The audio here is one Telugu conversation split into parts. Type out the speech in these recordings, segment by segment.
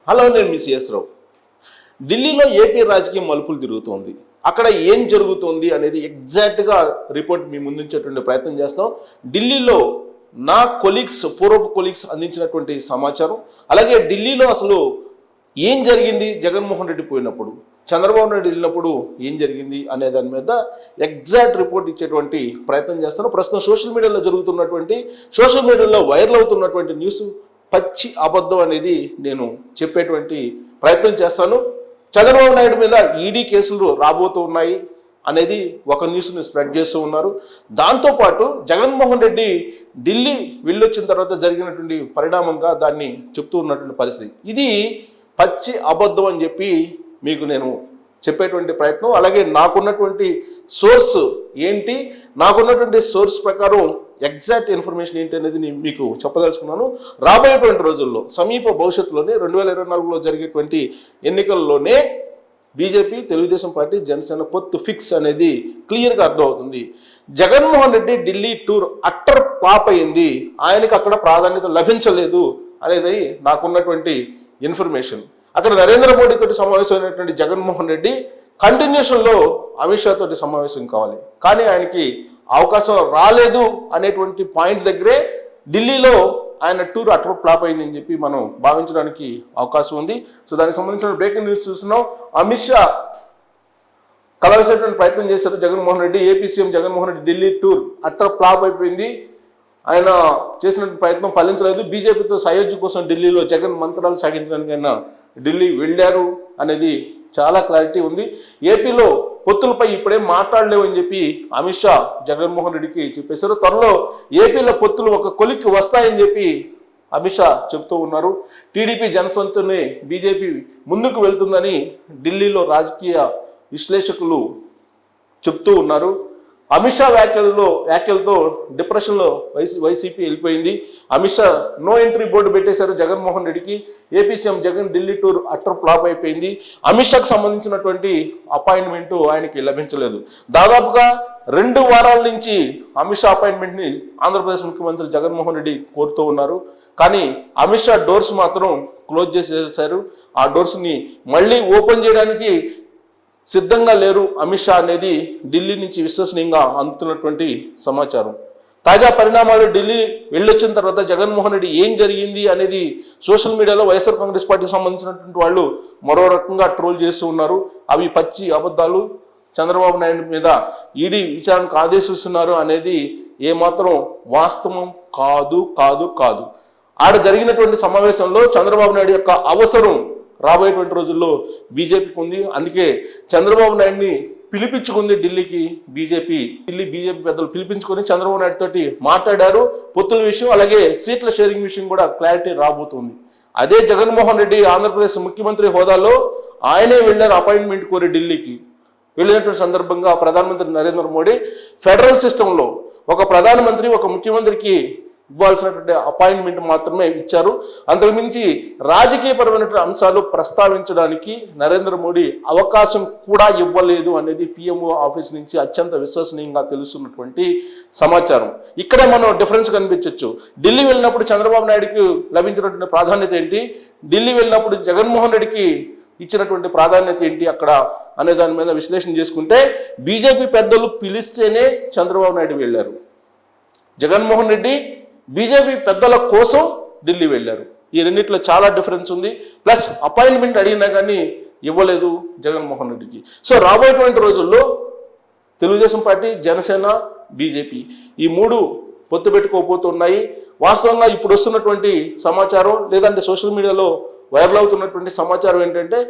హలో, నేను మీ సిఎస్ రావు. ఢిల్లీలో ఏపీ రాజకీయం మలుపులు తిరుగుతోంది. అక్కడ ఏం జరుగుతోంది అనేది ఎగ్జాక్ట్గా రిపోర్ట్ మీ ముందుంచేటువంటి ప్రయత్నం చేస్తాం. ఢిల్లీలో నా పూర్వపు కొలీగ్స్ అందించినటువంటి సమాచారం, అలాగే ఢిల్లీలో అసలు ఏం జరిగింది, జగన్మోహన్ రెడ్డి పోయినప్పుడు, చంద్రబాబు నాయుడు వెళ్ళినప్పుడు ఏం జరిగింది అనే దాని మీద ఎగ్జాక్ట్ రిపోర్ట్ ఇచ్చేటువంటి ప్రయత్నం చేస్తాను. ప్రస్తుతం సోషల్ మీడియాలో వైరల్ అవుతున్నటువంటి న్యూస్ పచ్చి అబద్ధం అనేది నేను చెప్పేటువంటి ప్రయత్నం చేస్తాను. చంద్రబాబు నాయుడు మీద ఈడీ కేసులు రాబోతూ ఉన్నాయి అనేది ఒక న్యూస్ని స్ప్రెడ్ చేస్తూ ఉన్నారు. దాంతోపాటు జగన్మోహన్ రెడ్డి ఢిల్లీ వెళ్ళొచ్చిన తర్వాత జరిగినటువంటి పరిణామంగా దాన్ని చెప్తూ ఉన్నటువంటి పరిస్థితి. ఇది పచ్చి అబద్ధం అని చెప్పి మీకు నేను చెప్పేటువంటి ప్రయత్నం. అలాగే నాకున్నటువంటి సోర్స్ ఏంటి, నాకున్నటువంటి సోర్స్ ప్రకారం ఎగ్జాక్ట్ ఇన్ఫర్మేషన్ ఏంటి అనేది నేను మీకు చెప్పదలుచుకున్నాను. రాబోయేటువంటి రోజుల్లో సమీప భవిష్యత్తులోనే 2024లో జరిగేటువంటి ఎన్నికల్లోనే బీజేపీ, తెలుగుదేశం పార్టీ, జనసేన పొత్తు ఫిక్స్ అనేది క్లియర్గా అర్థమవుతుంది. Jaganmohan Reddy Delhi tour utter flop అయింది, ఆయనకి అక్కడ ప్రాధాన్యత లభించలేదు అనేది నాకున్నటువంటి ఇన్ఫర్మేషన్. అక్కడ నరేంద్ర మోడీ తోటి సమావేశమైనటువంటి జగన్మోహన్ రెడ్డి కంటిన్యూషన్లో అమిత్ షా తోటి సమావేశం కావాలి, కానీ ఆయనకి అవకాశం రాలేదు అనేటువంటి పాయింట్ దగ్గరే ఢిల్లీలో ఆయన టూర్ అటర్ ఫ్లాప్ అయిందని చెప్పి మనం భావించడానికి అవకాశం ఉంది. సో దానికి సంబంధించిన బ్రేకింగ్ న్యూస్ చూస్తున్నాం. అమిత్ షా కలవసేటువంటి ప్రయత్నం చేశారు Jaganmohan Reddy. AP CM Jaganmohan Reddy Delhi tour utter flop అయిపోయింది, ఆయన చేసిన ప్రయత్నం ఫలించలేదు. బీజేపీతో సయోధ్య కోసం ఢిల్లీలో జగన్ మంత్రాలు సాగించడానికి ఆయన ఢిల్లీ వెళ్ళారు అనేది చాలా క్లారిటీ ఉంది. ఏపీలో పొత్తులపై ఇప్పుడే మాట్లాడలేవు అని చెప్పి అమిత్ షా జగన్మోహన్ రెడ్డికి చెప్పేశారు. త్వరలో ఏపీలో పొత్తులు ఒక కొలిక్కి వస్తాయని చెప్పి అమిత్ షా చెప్తూ ఉన్నారు. టీడీపీ జనసంతోనే బీజేపీ ముందుకు వెళ్తుందని ఢిల్లీలో రాజకీయ విశ్లేషకులు చెప్తూ ఉన్నారు. అమిత్ షా వ్యాఖ్యలతో డిప్రెషన్లో వైసీపీ వెళ్ళిపోయింది. Amit Shah no entry board పెట్టేశారు జగన్మోహన్ రెడ్డికి. AP CM Jagan Delhi tour utter flop అయిపోయింది. అమిత్ షాకు సంబంధించినటువంటి అపాయింట్మెంట్ ఆయనకి లభించలేదు. దాదాపుగా 2 వారాల నుంచి అమిత్ షా అపాయింట్మెంట్ని ఆంధ్రప్రదేశ్ ముఖ్యమంత్రి జగన్మోహన్ రెడ్డి కోరుతూ ఉన్నారు. కానీ అమిత్ షా డోర్స్ మాత్రం క్లోజ్ చేసేసారు. ఆ డోర్స్ని మళ్ళీ ఓపెన్ చేయడానికి సిద్ధంగా లేరు అమిత్ షా అనేది ఢిల్లీ నుంచి విశ్వసనీయంగా అందుతున్నటువంటి సమాచారం. తాజా పరిణామాలు ఢిల్లీ వెళ్ళొచ్చిన తర్వాత జగన్మోహన్ రెడ్డి ఏం జరిగింది అనేది సోషల్ మీడియాలో వైఎస్ఆర్ కాంగ్రెస్ పార్టీకి సంబంధించినటువంటి వాళ్ళు మరో రకంగా ట్రోల్ చేస్తూ ఉన్నారు. అవి పచ్చి అబద్ధాలు, చంద్రబాబు నాయుడు మీద ఈడీ విచారణకు ఆదేశిస్తున్నారు అనేది ఏమాత్రం వాస్తవం కాదు కాదు కాదు. ఆడ జరిగినటువంటి సమావేశంలో చంద్రబాబు నాయుడు యొక్క అవసరం రాబోయేటువంటి రోజుల్లో బీజేపీకి ఉంది. అందుకే చంద్రబాబు నాయుడిని పిలిపించుకుంది ఢిల్లీ బీజేపీ పెద్దలు పిలిపించుకొని చంద్రబాబు నాయుడు తోటి మాట్లాడారు. పొత్తుల విషయం, అలాగే సీట్ల షేరింగ్ విషయం కూడా క్లారిటీ రాబోతుంది. అదే జగన్మోహన్ రెడ్డి ఆంధ్రప్రదేశ్ ముఖ్యమంత్రి హోదాలో ఆయనే వెళ్ళారు అపాయింట్మెంట్ కోరి ఢిల్లీకి. వెళ్ళినటువంటి సందర్భంగా ప్రధానమంత్రి నరేంద్ర మోడీ ఫెడరల్ సిస్టంలో ఒక ప్రధానమంత్రి ఒక ముఖ్యమంత్రికి ఇవ్వాల్సినటువంటి అపాయింట్మెంట్ మాత్రమే ఇచ్చారు. అంతకుమించి రాజకీయపరమైనటువంటి అంశాలు ప్రస్తావించడానికి నరేంద్ర మోడీ అవకాశం కూడా ఇవ్వలేదు అనేది పిఎంఓ ఆఫీస్ నుంచి అత్యంత విశ్వసనీయంగా తెలుస్తున్నటువంటి సమాచారం. ఇక్కడే మనం డిఫరెన్స్ కనిపించవచ్చు. ఢిల్లీ వెళ్ళినప్పుడు చంద్రబాబు నాయుడుకి లభించినటువంటి ప్రాధాన్యత ఏంటి, ఢిల్లీ వెళ్ళినప్పుడు జగన్మోహన్ రెడ్డికి ఇచ్చినటువంటి ప్రాధాన్యత ఏంటి అక్కడ అనే దాని మీద విశ్లేషణ చేసుకుంటే బీజేపీ పెద్దలు పిలిస్తేనే చంద్రబాబు నాయుడు వెళ్ళారు. జగన్మోహన్ రెడ్డి బీజేపీ పెద్దల కోసం ఢిల్లీ వెళ్ళారు. ఈ రెండిట్లో చాలా డిఫరెన్స్ ఉంది. ప్లస్ అపాయింట్మెంట్ అడిగినా కానీ ఇవ్వలేదు జగన్మోహన్ రెడ్డికి. సో రాబోయేటువంటి రోజుల్లో తెలుగుదేశం పార్టీ, జనసేన, బీజేపీ ఈ 3 పొత్తు పెట్టుకోబోతున్నాయి. వాస్తవంగా ఇప్పుడు వస్తున్నటువంటి సమాచారం లేదంటే సోషల్ మీడియాలో వైరల్ అవుతున్నటువంటి సమాచారం ఏంటంటే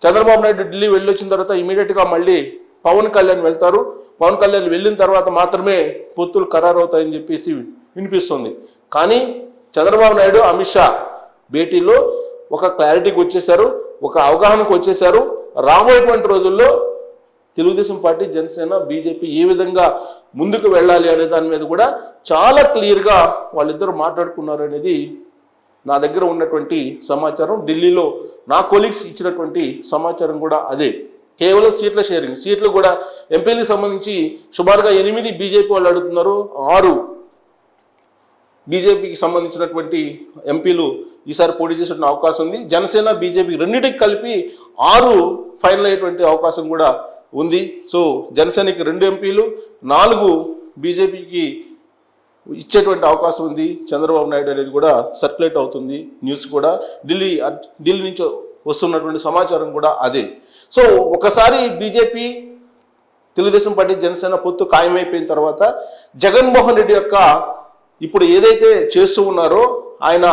చంద్రబాబు నాయుడు ఢిల్లీ వెళ్ళొచ్చిన తర్వాత ఇమీడియట్గా మళ్ళీ పవన్ కళ్యాణ్ వెళ్తారు. పవన్ కళ్యాణ్ వెళ్ళిన తర్వాత మాత్రమే పొత్తులు ఖరారు అవుతాయని చెప్పేసి వినిపిస్తుంది. కానీ చంద్రబాబు నాయుడు, అమిత్ షా భేటీలో ఒక క్లారిటీకి వచ్చేశారు, ఒక అవగాహనకు వచ్చేశారు. రాబోయేటువంటి రోజుల్లో తెలుగుదేశం పార్టీ, జనసేన, బీజేపీ ఏ విధంగా ముందుకు వెళ్ళాలి అనే దాని మీద కూడా చాలా క్లియర్గా వాళ్ళిద్దరూ మాట్లాడుకున్నారు అనేది నా దగ్గర ఉన్నటువంటి సమాచారం. ఢిల్లీలో నా కొలీగ్స్ ఇచ్చినటువంటి సమాచారం కూడా అదే. కేవలం సీట్ల షేరింగ్, సీట్లు కూడా ఎంపీలకు సంబంధించి సుమారుగా 8 బీజేపీ వాళ్ళు అడుగుతున్నారు, 6 బీజేపీకి సంబంధించినటువంటి ఎంపీలు ఈసారి పోటీ చేసే అవకాశం ఉంది. జనసేన బీజేపీ రెండింటికి కలిపి 6 ఫైనల్ అయ్యేటువంటి అవకాశం కూడా ఉంది. సో జనసేనకి 2 ఎంపీలు, 4 బీజేపీకి ఇచ్చేటువంటి అవకాశం ఉంది. చంద్రబాబు నాయుడు అనేది కూడా సర్క్యులేట్ అవుతుంది న్యూస్ కూడా. ఢిల్లీ నుంచి వస్తున్నటువంటి సమాచారం కూడా అదే. సో ఒకసారి బీజేపీ, తెలుగుదేశం పార్టీ, జనసేన పొత్తు ఖాయమైపోయిన తర్వాత జగన్మోహన్ రెడ్డి యొక్క ఇప్పుడు ఏదైతే చేస్తూ ఉన్నారో ఆయన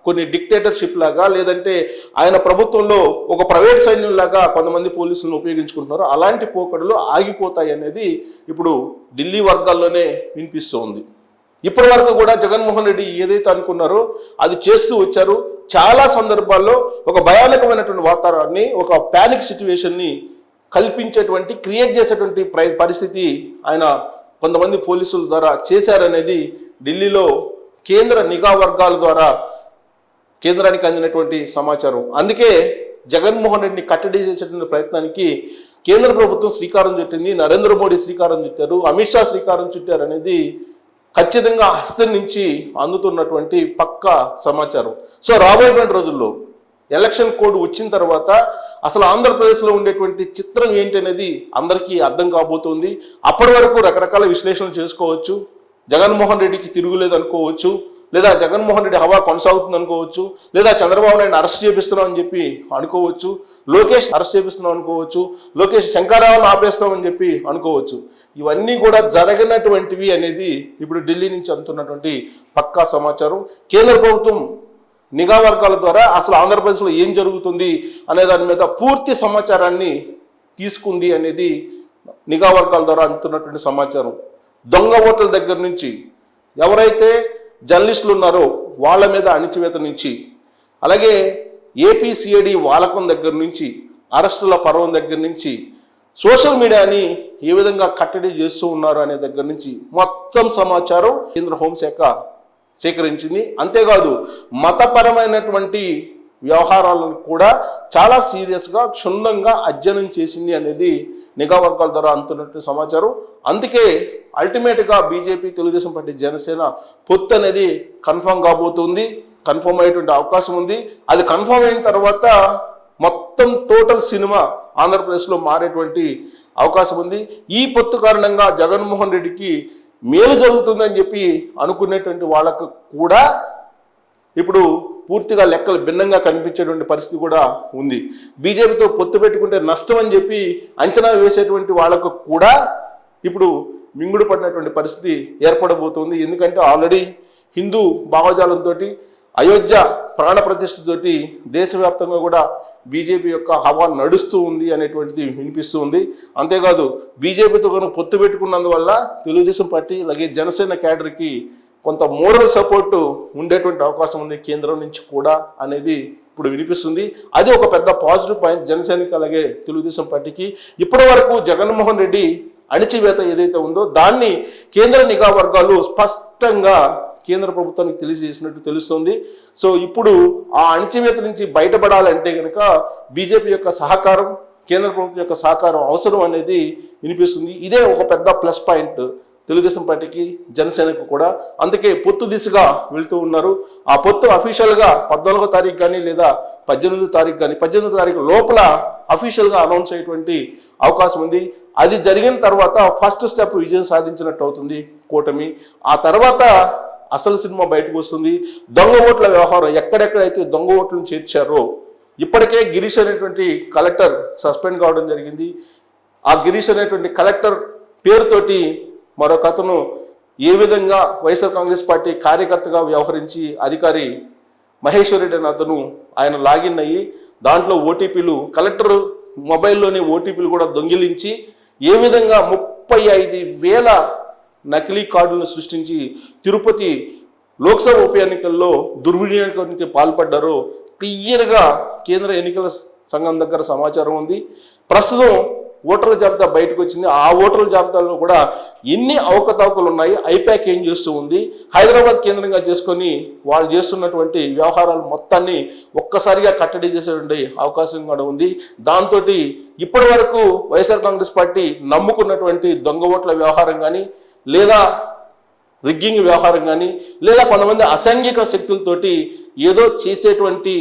కొన్ని డిక్టేటర్షిప్ లాగా, లేదంటే ఆయన ప్రభుత్వంలో ఒక ప్రైవేట్ సైన్యం లాగా కొంతమంది పోలీసులను ఉపయోగించుకుంటున్నారో అలాంటి పోకడలు ఆగిపోతాయి అనేది ఇప్పుడు ఢిల్లీ వర్గాల్లోనే వినిపిస్తోంది. ఇప్పటి వరకు కూడా జగన్మోహన్ రెడ్డి ఏదైతే అనుకున్నారో అది చేస్తూ వచ్చారు. చాలా సందర్భాల్లో ఒక భయానకమైనటువంటి వాతావరణాన్ని, ఒక ప్యానిక్ సిచ్యువేషన్ని కల్పించేటువంటి, క్రియేట్ చేసేటువంటి పరిస్థితి ఆయన కొంతమంది పోలీసుల ద్వారా చేశారనేది ఢిల్లీలో కేంద్ర నిఘా వర్గాల ద్వారా కేంద్రానికి అందినటువంటి సమాచారం. అందుకే జగన్మోహన్ రెడ్డిని కట్టడి చేసేటువంటి ప్రయత్నానికి కేంద్ర ప్రభుత్వం శ్రీకారం చుట్టింది, నరేంద్ర మోడీ శ్రీకారం చుట్టారు, అమిత్ షా శ్రీకారం చుట్టారు అనేది ఖచ్చితంగా హస్తం నుంచి అందుతున్నటువంటి పక్కా సమాచారం. సో రాబోయేటువంటి రోజుల్లో ఎలక్షన్ కోడ్ వచ్చిన తర్వాత అసలు ఆంధ్రప్రదేశ్లో ఉండేటువంటి చిత్రం ఏంటి అనేది అందరికీ అర్థం కాబోతుంది. అప్పటి వరకు రకరకాల విశ్లేషణలు చేసుకోవచ్చు. జగన్మోహన్ రెడ్డికి తిరుగులేదు అనుకోవచ్చు, లేదా జగన్మోహన్ రెడ్డి హవా కొనసాగుతుంది అనుకోవచ్చు, లేదా చంద్రబాబు నాయుడు అరెస్ట్ చేపిస్తున్నాం అని చెప్పి అనుకోవచ్చు, లోకేష్ అరెస్ట్ చేపిస్తున్నాం అనుకోవచ్చు, లోకేష్ శంకర్రావును ఆపేస్తామని చెప్పి అనుకోవచ్చు. ఇవన్నీ కూడా జరగనటువంటివి అనేది ఇప్పుడు ఢిల్లీ నుంచి అందుతున్నటువంటి పక్కా సమాచారం. కేంద్ర ప్రభుత్వం నిఘా వర్గాల ద్వారా అసలు ఆంధ్రప్రదేశ్లో ఏం జరుగుతుంది అనే దాని మీద పూర్తి సమాచారాన్ని తీసుకుంది అనేది నిఘా వర్గాల ద్వారా అందుతున్నటువంటి సమాచారం. దొంగ ఓట్ల దగ్గర నుంచి, ఎవరైతే జర్నలిస్టులు ఉన్నారో వాళ్ళ మీద అణిచివేత నుంచి, అలాగే ఏపీసీఐడి వాలకం దగ్గర నుంచి, అరెస్టుల పర్వం దగ్గర నుంచి, సోషల్ మీడియాని ఏ విధంగా కట్టడి చేస్తూ ఉన్నారు అనే దగ్గర నుంచి మొత్తం సమాచారం కేంద్ర హోంశాఖ సేకరించింది. అంతేకాదు మతపరమైనటువంటి వ్యవహారాలను కూడా చాలా సీరియస్గా, క్షుణ్ణంగా అధ్యయనం చేసింది అనేది నిఘా వర్గాల ద్వారా అందుతున్నట్టు సమాచారం. అందుకే అల్టిమేట్గా బీజేపీ, తెలుగుదేశం పార్టీ, జనసేన పొత్తు అనేది కన్ఫర్మ్ కాబోతుంది, కన్ఫర్మ్ అయ్యేటువంటి అవకాశం ఉంది. అది కన్ఫర్మ్ అయిన తర్వాత మొత్తం టోటల్ సినిమా ఆంధ్రప్రదేశ్లో మారేటువంటి అవకాశం ఉంది. ఈ పొత్తు కారణంగా జగన్మోహన్ రెడ్డికి మేలు జరుగుతుందని చెప్పి అనుకునేటువంటి వాళ్ళకు కూడా ఇప్పుడు పూర్తిగా లెక్కలు భిన్నంగా కనిపించేటువంటి పరిస్థితి కూడా ఉంది. బీజేపీతో పొత్తు పెట్టుకుంటే నష్టం అని చెప్పి అంచనా వేసేటువంటి వాళ్ళకు కూడా ఇప్పుడు మింగుడు పడినటువంటి పరిస్థితి ఏర్పడబోతోంది. ఎందుకంటే ఆల్రెడీ హిందూ భావజాలంతో, అయోధ్య ప్రాణ ప్రతిష్టతోటి దేశవ్యాప్తంగా కూడా బీజేపీ యొక్క హవా నడుస్తూ ఉంది అనేటువంటిది వినిపిస్తూ ఉంది. అంతేకాదు బీజేపీతో కనుక పొత్తు పెట్టుకున్నందువల్ల తెలుగుదేశం పార్టీ అలాగే జనసేన క్యాడర్కి కొంత మోరల్ సపోర్టు ఉండేటువంటి అవకాశం ఉంది కేంద్రం నుంచి కూడా అనేది ఇప్పుడు వినిపిస్తుంది. అది ఒక పెద్ద పాజిటివ్ పాయింట్ జనసేనకి అలాగే తెలుగుదేశం పార్టీకి. ఇప్పటి వరకు జగన్మోహన్ రెడ్డి అణిచివేత ఏదైతే ఉందో దాన్ని కేంద్ర నిఘా వర్గాలు స్పష్టంగా కేంద్ర ప్రభుత్వానికి తెలియజేసినట్టు తెలుస్తుంది. సో ఇప్పుడు ఆ అణిచివేత నుంచి బయటపడాలంటే కనుక బీజేపీ యొక్క సహకారం, కేంద్ర ప్రభుత్వం యొక్క సహకారం అవసరం అనేది వినిపిస్తుంది. ఇదే ఒక పెద్ద ప్లస్ పాయింట్ తెలుగుదేశం పార్టీకి, జనసేనకు కూడా. అందుకే పొత్తు దిశగా వెళ్తూ ఉన్నారు. ఆ పొత్తు అఫీషియల్గా 14వ తారీఖు కానీ లేదా 18వ తారీఖు కానీ, 18వ తారీఖు లోపల అఫీషియల్గా అనౌన్స్ అయ్యేటువంటి అవకాశం ఉంది. అది జరిగిన తర్వాత ఫస్ట్ స్టెప్ విజయం సాధించినట్టు అవుతుంది కూటమి. ఆ తర్వాత అసలు సినిమా బయటకు వస్తుంది. దొంగ ఓట్ల వ్యవహారం ఎక్కడెక్కడైతే దొంగ ఓట్లను చేర్చారో, ఇప్పటికే గిరీష్ అనేటువంటి కలెక్టర్ సస్పెండ్ కావడం జరిగింది. ఆ గిరీష్ అనేటువంటి కలెక్టర్ పేరుతోటి మరొక అతను ఏ విధంగా వైఎస్ఆర్ కాంగ్రెస్ పార్టీ కార్యకర్తగా వ్యవహరించి అధికారి మహేశ్వర్ రెడ్డి అనే అతను ఆయన లాగిన్ అయ్యి దాంట్లో ఓటీపీలు, కలెక్టర్ మొబైల్లోని ఓటీపీలు కూడా దొంగిలించి ఏ విధంగా 35,000 నకిలీ కార్డులను సృష్టించి తిరుపతి లోక్సభ ఉప ఎన్నికల్లో దుర్వినియోగానికి పాల్పడ్డారో క్లియర్గా కేంద్ర ఎన్నికల సంఘం దగ్గర సమాచారం ఉంది. ప్రస్తుతం ఓటర్ల జాబితా బయటకు వచ్చింది. ఆ ఓటర్ల జాబితాలో కూడా ఎన్ని అవకతవకలు ఉన్నాయి, ఐపాక్ ఏం చేస్తూ ఉంది, హైదరాబాద్ కేంద్రంగా చేసుకొని వాళ్ళు చేస్తున్నటువంటి వ్యవహారాలు మొత్తాన్ని ఒక్కసారిగా కట్టడి చేసేటువంటి అవకాశం కూడా ఉంది. దాంతో ఇప్పటి వరకు వైఎస్ఆర్ కాంగ్రెస్ పార్టీ నమ్ముకున్నటువంటి దొంగ ఓట్ల వ్యవహారం కానీ లేదా రిగ్గింగ్ వ్యవహారం కానీ లేదా కొంతమంది అసాంఘిక శక్తులతోటి ఏదో చేసేటువంటి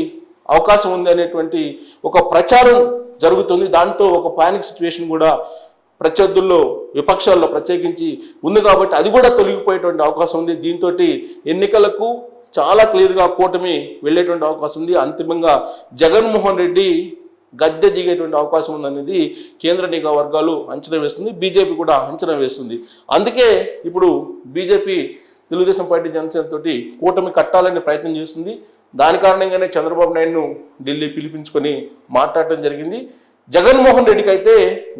అవకాశం ఉంది అనేటువంటి ఒక ప్రచారం జరుగుతుంది. దాంతో ఒక పానిక్ సిచ్యువేషన్ కూడా ప్రత్యర్థుల్లో విపక్షాల్లో ప్రత్యేకించి ఉంది కాబట్టి అది కూడా తొలగిపోయేటువంటి అవకాశం ఉంది. దీంతో ఎన్నికలకు చాలా క్లియర్గా కూటమి వెళ్ళేటువంటి అవకాశం ఉంది. అంతిమంగా జగన్మోహన్ రెడ్డి గద్దె దిగేటువంటి అవకాశం ఉందనేది కేంద్ర నిఘా వర్గాలు అంచనా వేస్తుంది, బీజేపీ కూడా అంచనా వేస్తుంది. అందుకే ఇప్పుడు బీజేపీ తెలుగుదేశం పార్టీ జనసేన తోటి కూటమి కట్టాలని ప్రయత్నం చేస్తుంది. దాని కారణంగానే చంద్రబాబు నాయుడును ఢిల్లీ పిలిపించుకొని మాట్లాడటం జరిగింది. జగన్మోహన్ రెడ్డికి అయితే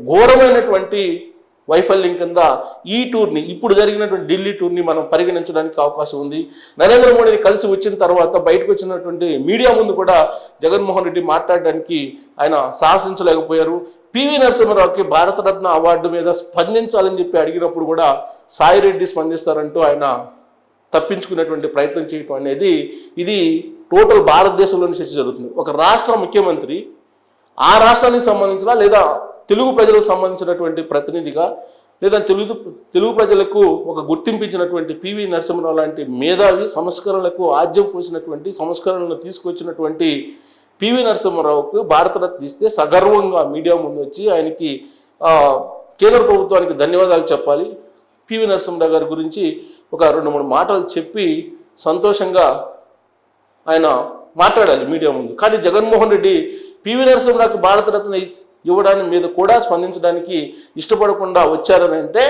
ఘోరమైనటువంటి వైఫల్యం కింద ఈ టూర్ని, ఇప్పుడు జరిగినటువంటి ఢిల్లీ టూర్ని మనం పరిగణించడానికి అవకాశం ఉంది. నరేంద్ర మోడీని కలిసి వచ్చిన తర్వాత బయటకు వచ్చినటువంటి మీడియా ముందు కూడా జగన్మోహన్ రెడ్డి మాట్లాడడానికి ఆయన సాహసించలేకపోయారు. పివి నరసింహారావుకి భారతరత్న అవార్డు మీద స్పందించాలని చెప్పి అడిగినప్పుడు కూడా సాయిరెడ్డి స్పందిస్తారంటూ ఆయన తప్పించుకునేటువంటి ప్రయత్నం చేయటం అనేది ఇది టోటల్ భారతదేశంలోని చర్చ జరుగుతుంది. ఒక రాష్ట్ర ముఖ్యమంత్రి ఆ రాష్ట్రానికి సంబంధించిన లేదా తెలుగు ప్రజలకు సంబంధించినటువంటి ప్రతినిధిగా లేదా తెలుగు ప్రజలకు ఒక గుర్తింపించినటువంటి పివి నరసింహారావు లాంటి మేధావి, సంస్కరణలకు ఆజ్యం పోసినటువంటి, సంస్కరణలను తీసుకొచ్చినటువంటి పివి నరసింహారావుకు భారతరత్న ఇస్తే సగర్వంగా మీడియా ముందు వచ్చి ఆయనకి కేంద్ర ప్రభుత్వానికి ధన్యవాదాలు చెప్పాలి, పివి నరసింహారావు గారి గురించి ఒక 2-3 మాటలు చెప్పి సంతోషంగా ఆయన మాట్లాడాలి మీడియా ముందు. కానీ జగన్మోహన్ రెడ్డి పివి నరసింహారావుకి భారతరత్న ఇవ్వడానికి మీద కూడా స్పందించడానికి ఇష్టపడకుండా వచ్చారని అంటే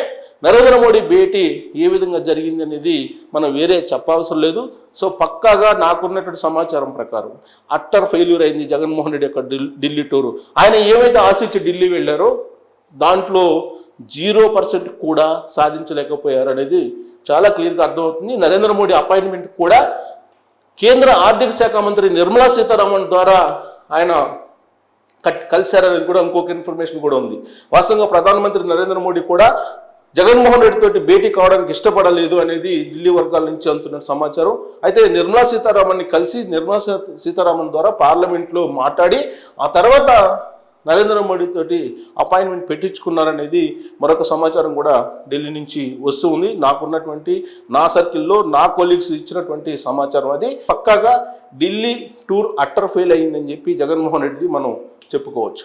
నరేంద్ర మోడీ భేటీ ఏ విధంగా జరిగింది అనేది మనం వేరే చెప్పవసరం లేదు. సో పక్కాగా నాకున్నటువంటి సమాచారం ప్రకారం అట్టర్ ఫెయిల్యూర్ అయింది జగన్మోహన్ రెడ్డి యొక్క ఢిల్లీ టూరు. ఆయన ఏమైతే ఆశించి ఢిల్లీ వెళ్ళారో దాంట్లో 0% కూడా సాధించలేకపోయారు అనేది చాలా క్లియర్గా అర్థమవుతుంది. నరేంద్ర మోడీ అపాయింట్మెంట్ కూడా కేంద్ర ఆర్థిక శాఖ మంత్రి నిర్మలా సీతారామన్ ద్వారా ఆయన కలిశారనేది కూడా ఇంకొక ఇన్ఫర్మేషన్ కూడా ఉంది. వాస్తవంగా ప్రధానమంత్రి నరేంద్ర మోడీ కూడా జగన్మోహన్ రెడ్డి తోటి భేటీ కావడానికి ఇష్టపడలేదు అనేది ఢిల్లీ వర్గాల నుంచి అందుతున్న సమాచారం. అయితే నిర్మలా సీతారామన్ని కలిసి నిర్మలా సీతారామన్ ద్వారా పార్లమెంట్లో మాట్లాడి ఆ తర్వాత నరేంద్ర మోడీ తోటి అపాయింట్మెంట్ పెట్టించుకున్నారనేది మరొక సమాచారం కూడా ఢిల్లీ నుంచి వస్తూ ఉంది. నాకున్నటువంటి నా సర్కిల్లో నా కొలీగ్స్ ఇచ్చినటువంటి సమాచారం అది. పక్కాగా ఢిల్లీ టూర్ అట్టర్ ఫెయిల్ అయిందని చెప్పి జగన్మోహన్ రెడ్డి మనం చెప్పుకోవచ్చు.